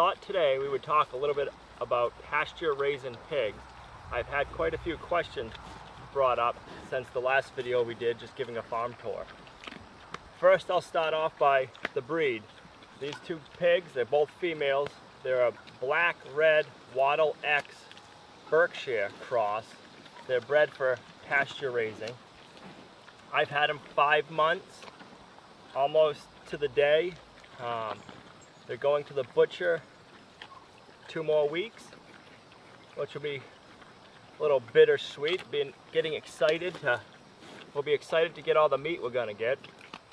thought today we would talk a little bit about pasture raising pigs. I've had quite a few questions brought up since the last video we did, just giving a farm tour. First, I'll start off by the breed. These two pigs, they're both females. They're a black-red Wattle X Berkshire cross. They're bred for pasture raising. I've had them 5 months, almost to the day. They're going to the butcher 2 more weeks, which will be a little bittersweet. Getting excited we'll be excited to get all the meat we're gonna get.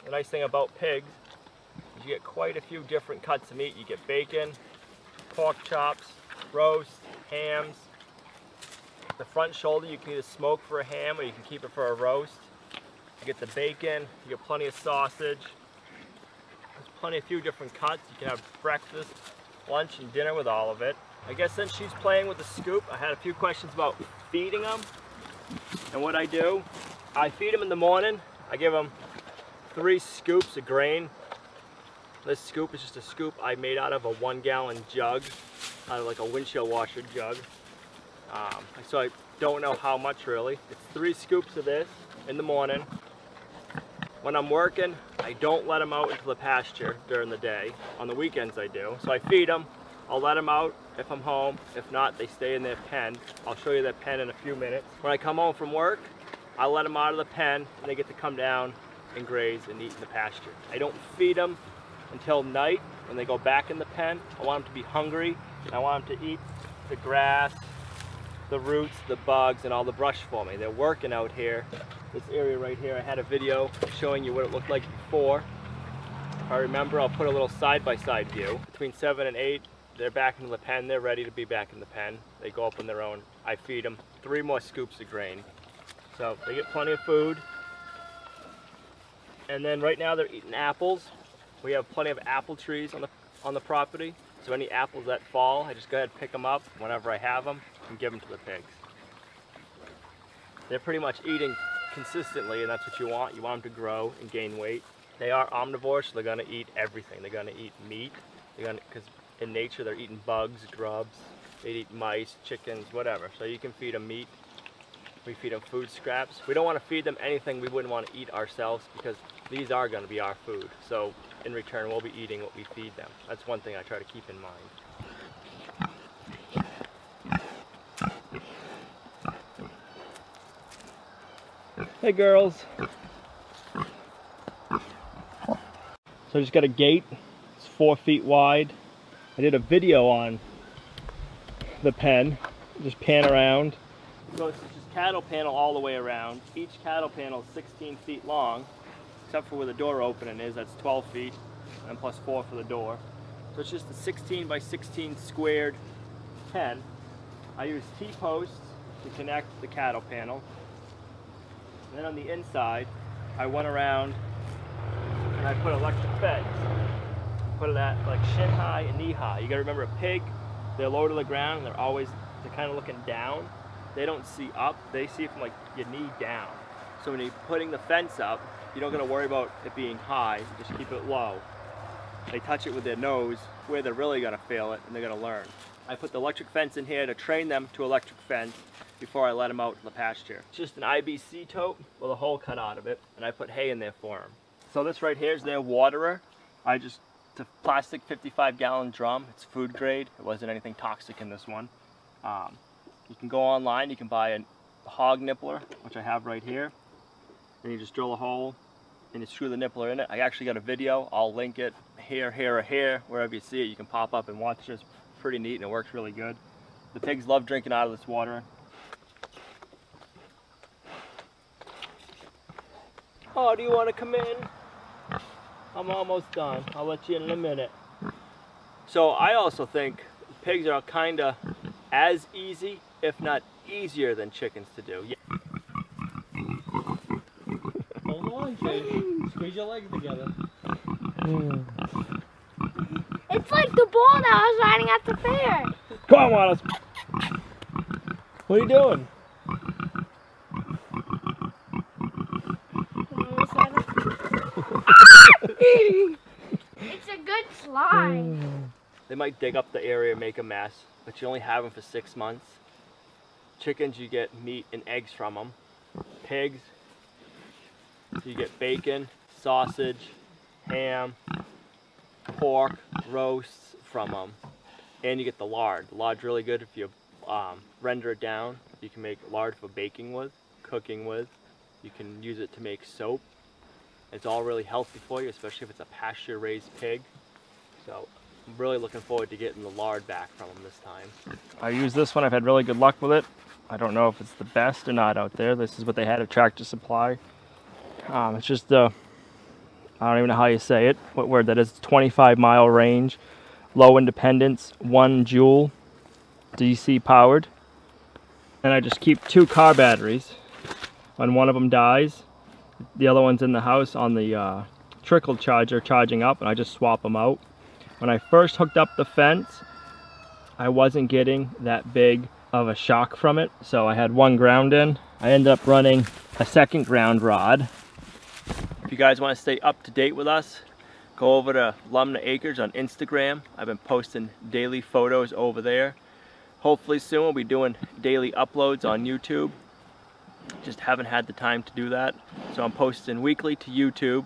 The nice thing about pigs is you get quite a few different cuts of meat. You get bacon, pork chops, roast, hams. The front shoulder you can either smoke for a ham or you can keep it for a roast. You get the bacon, you get plenty of sausage. There's plenty of few different cuts. You can have breakfast, lunch, and dinner with all of it. I guess since she's playing with the scoop, I had a few questions about feeding them. And what I do, I feed them in the morning. I give them 3 scoops of grain. This scoop is just a scoop I made out of a 1-gallon jug, out of like a windshield washer jug. So I don't know how much really. It's 3 scoops of this in the morning. When I'm working, I don't let them out into the pasture during the day. On the weekends I do. So I feed them, I'll let them out if I'm home. If not, they stay in their pen. I'll show you their pen in a few minutes. When I come home from work, I let them out of the pen and they get to come down and graze and eat in the pasture. I don't feed them until night when they go back in the pen. I want them to be hungry and I want them to eat the grass, the roots, the bugs, and all the brush for me. They're working out here. This area right here, I had a video showing you what it looked like before. If I remember, I'll put a little side-by-side view. Between 7 and 8, they're back into the pen. They're ready to be back in the pen. They go up on their own. I feed them 3 more scoops of grain. So they get plenty of food. And then right now they're eating apples. We have plenty of apple trees on the property. So any apples that fall, I just go ahead and pick them up whenever I have them and give them to the pigs. They're pretty much eating consistently, and that's what you want. You want them to grow and gain weight. They are omnivores, so they're gonna eat everything. They're gonna eat meat. Because in nature they're eating bugs, grubs. They eat mice, chickens, whatever. So you can feed them meat. We feed them food scraps. We don't want to feed them anything we wouldn't want to eat ourselves because these are going to be our food. So in return, we'll be eating what we feed them. That's one thing I try to keep in mind. Hey girls. So I just got a gate. It's 4 feet wide. I did a video on the pen. Just pan around. So it's just cattle panel all the way around. Each cattle panel is 16 feet long, except for where the door opening is. That's 12 feet, and plus 4 for the door. So it's just a 16 by 16 squared pen. I use T-posts to connect the cattle panel. And then on the inside, I went around and I put electric fence. Put it at like shin high and knee high. You gotta remember a pig, they're low to the ground, and they're kind of looking down. They don't see up, they see from like your knee down. So when you're putting the fence up, you don't gotta worry about it being high, just keep it low. They touch it with their nose, where they're really gonna feel it, and they're gonna learn. I put the electric fence in here to train them to electric fence before I let them out in the pasture. It's just an IBC tote with a hole cut out of it, and I put hay in there for them. So this right here is their waterer. It's a plastic 55-gallon drum. It's food grade. It wasn't anything toxic in this one. You can go online, you can buy a hog nippler, which I have right here. And you just drill a hole and you screw the nippler in it. I actually got a video, I'll link it here, here, or here. Wherever you see it, you can pop up and watch this. Pretty neat and it works really good. The pigs love drinking out of this water. Oh, do you want to come in? I'm almost done. I'll let you in a minute. So I also think pigs are kind of as easy, if not easier than chickens to do. Hold on, Jay. Squeeze your legs together. It's like the bull that I was riding at the fair. Come on, Wallace. What are you doing? It's a good slide. They might dig up the area and make a mess, but you only have them for 6 months. Chickens, you get meat and eggs from them. Pigs, you get bacon, sausage, ham, pork, roasts from them. And you get the lard. The lard's really good if you render it down. You can make lard for baking with, cooking with. You can use it to make soap. It's all really healthy for you, especially if it's a pasture-raised pig. So I'm really looking forward to getting the lard back from them this time. I use this one. I've had really good luck with it. I don't know if it's the best or not out there. This is what they had at Tractor Supply. It's just I don't even know how you say it, what word that is. 25-mile range, low independence, 1 joule, DC powered. And I just keep 2 car batteries. When one of them dies, the other one's in the house on the trickle charger charging up, and I just swap them out. When I first hooked up the fence, I wasn't getting that big of a shock from it, so I had 1 ground in. I ended up running a 2nd ground rod. If you guys want to stay up to date with us, go over to Lumnah Acres on Instagram. I've been posting daily photos over there. Hopefully soon we'll be doing daily uploads on YouTube. Just haven't had the time to do that. So I'm posting weekly to YouTube,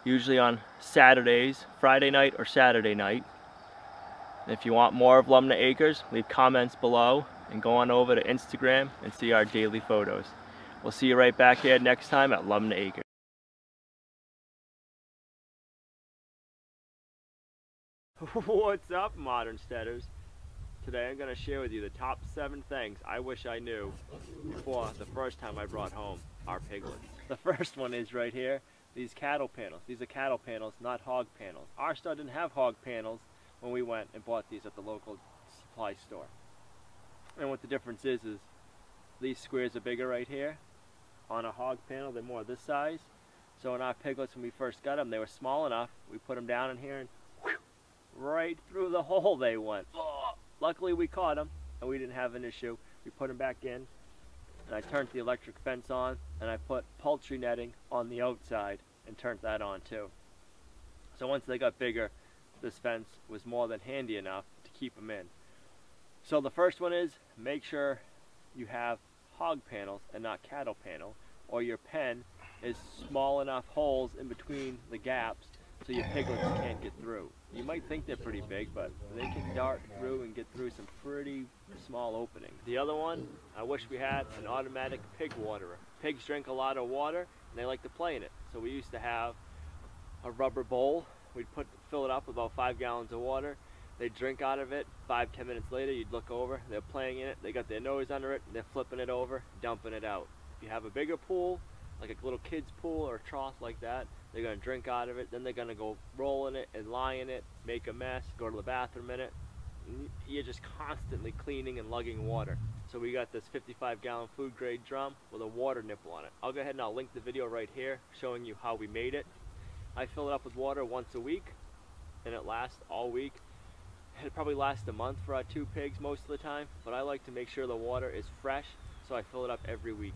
usually on Saturdays, Friday night or Saturday night. If you want more of Lumnah Acres, leave comments below and go on over to Instagram and see our daily photos. We'll see you right back here next time at Lumnah Acres. What's up, Modern Steaders? Today I'm going to share with you the top 7 things I wish I knew before the first time I brought home our piglets. The first one is right here, these cattle panels. These are cattle panels, not hog panels. Our store didn't have hog panels when we went and bought these at the local supply store. And what the difference is these squares are bigger right here. On a hog panel, they're more this size. So in our piglets, when we first got them, they were small enough. We put them down in here and whew, right through the hole they went. Oh, luckily we caught them and we didn't have an issue. We put them back in and I turned the electric fence on and I put poultry netting on the outside and turned that on too. So once they got bigger, this fence was more than handy enough to keep them in. So the first one is make sure you have hog panels and not cattle panel, or your pen is small enough holes in between the gaps so your piglets can't get through. You might think they're pretty big, but they can dart through and get through some pretty small openings. The other one, I wish we had an automatic pig waterer. Pigs drink a lot of water and they like to play in it. So we used to have a rubber bowl. We'd fill it up with about 5 gallons of water. They'd drink out of it. 5-10 minutes later, you'd look over, they're playing in it, they got their nose under it, and they're flipping it over, dumping it out. If you have a bigger pool, like a little kid's pool or a trough like that, they're gonna drink out of it, then they're gonna go roll in it and lie in it, make a mess, go to the bathroom in it. You're just constantly cleaning and lugging water. So we got this 55-gallon food grade drum with a water nipple on it. I'll go ahead and I'll link the video right here showing you how we made it. I fill it up with water once a week and it lasts all week. It probably lasts a month for our 2 pigs most of the time, but I like to make sure the water is fresh, so I fill it up every week.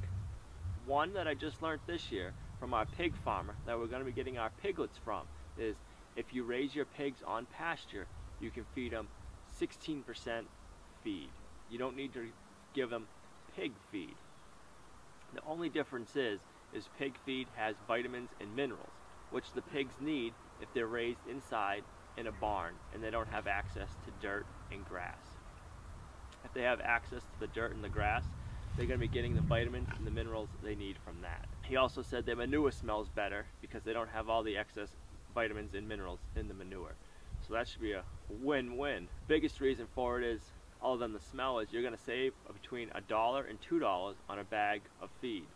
One that I just learned this year from our pig farmer that we're going to be getting our piglets from is if you raise your pigs on pasture, you can feed them 16% feed. You don't need to give them pig feed. The only difference is pig feed has vitamins and minerals, which the pigs need if they're raised inside in a barn and they don't have access to dirt and grass. If they have access to the dirt and the grass, they're going to be getting the vitamins and the minerals they need from that. He also said their manure smells better because they don't have all the excess vitamins and minerals in the manure. So that should be a win-win. Biggest reason for it is, other than the smell, is you're going to save between $1 and $2 on a bag of feed,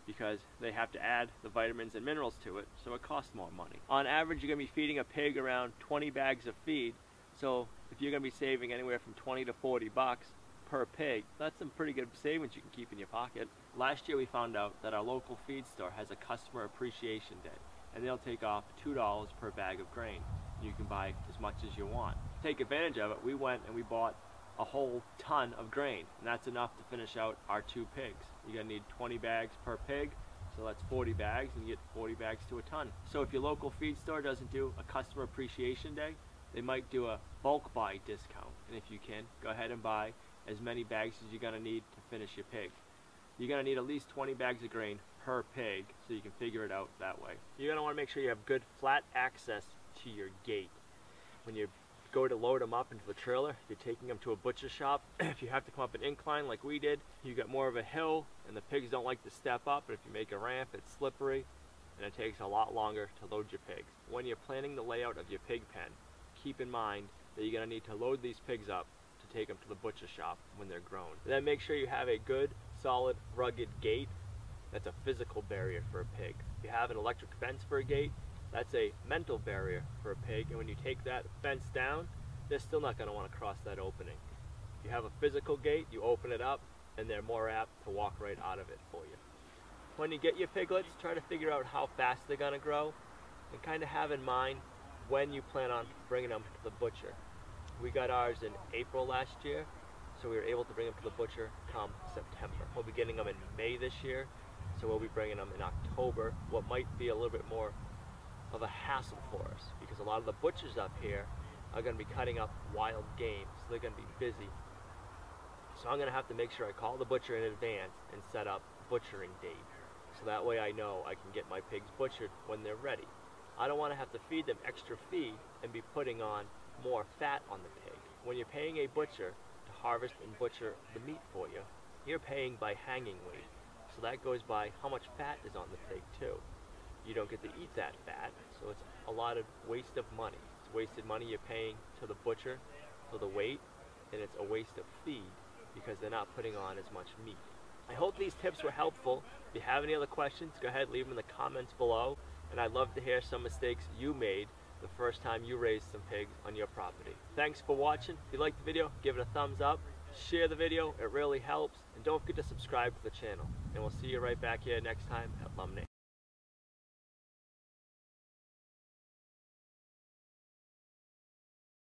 because they have to add the vitamins and minerals to it, so it costs more money. On average, you're going to be feeding a pig around 20 bags of feed, so if you're going to be saving anywhere from 20 to 40 bucks per pig, that's some pretty good savings you can keep in your pocket. Last year we found out that our local feed store has a customer appreciation day, and they'll take off $2 per bag of grain. You can buy as much as you want. To take advantage of it, we went and we bought a whole ton of grain, and that's enough to finish out our 2 pigs. You're gonna need 20 bags per pig, so that's 40 bags, and you get 40 bags to a ton. So if your local feed store doesn't do a customer appreciation day, they might do a bulk buy discount. And if you can, go ahead and buy as many bags as you're gonna need to finish your pig. You're gonna need at least 20 bags of grain per pig, so you can figure it out that way. You're gonna wanna make sure you have good flat access to your gate. When you go to load them up into the trailer, if you're taking them to a butcher shop, if you have to come up an incline like we did, you get more of a hill and the pigs don't like to step up, but if you make a ramp, it's slippery and it takes a lot longer to load your pigs. When you're planning the layout of your pig pen, keep in mind that you're gonna need to load these pigs up to take them to the butcher shop when they're grown. Then make sure you have a good, solid, rugged gate. That's a physical barrier for a pig. If you have an electric fence for a gate, that's a mental barrier for a pig, and when you take that fence down, they're still not going to want to cross that opening. If you have a physical gate, you open it up, and they're more apt to walk right out of it for you. When you get your piglets, try to figure out how fast they're going to grow, and kind of have in mind when you plan on bringing them to the butcher. We got ours in April last year, so we were able to bring them to the butcher come September. We'll be getting them in May this year, so we'll be bringing them in October, what might be a little bit more of a hassle for us, because a lot of the butchers up here are going to be cutting up wild game, so they're going to be busy. So I'm going to have to make sure I call the butcher in advance and set up a butchering date, so that way I know I can get my pigs butchered when they're ready. I don't want to have to feed them extra feed and be putting on more fat on the pig. When you're paying a butcher to harvest and butcher the meat for you, you're paying by hanging weight, so that goes by how much fat is on the pig too. You don't get to eat that fat, so it's a lot of waste of money. It's wasted money you're paying to the butcher for the weight, and it's a waste of feed because they're not putting on as much meat. I hope these tips were helpful. If you have any other questions, go ahead and leave them in the comments below, and I'd love to hear some mistakes you made the first time you raised some pigs on your property. Thanks for watching. If you liked the video, give it a thumbs up, share the video, it really helps, and don't forget to subscribe to the channel. And we'll see you right back here next time at Lumney.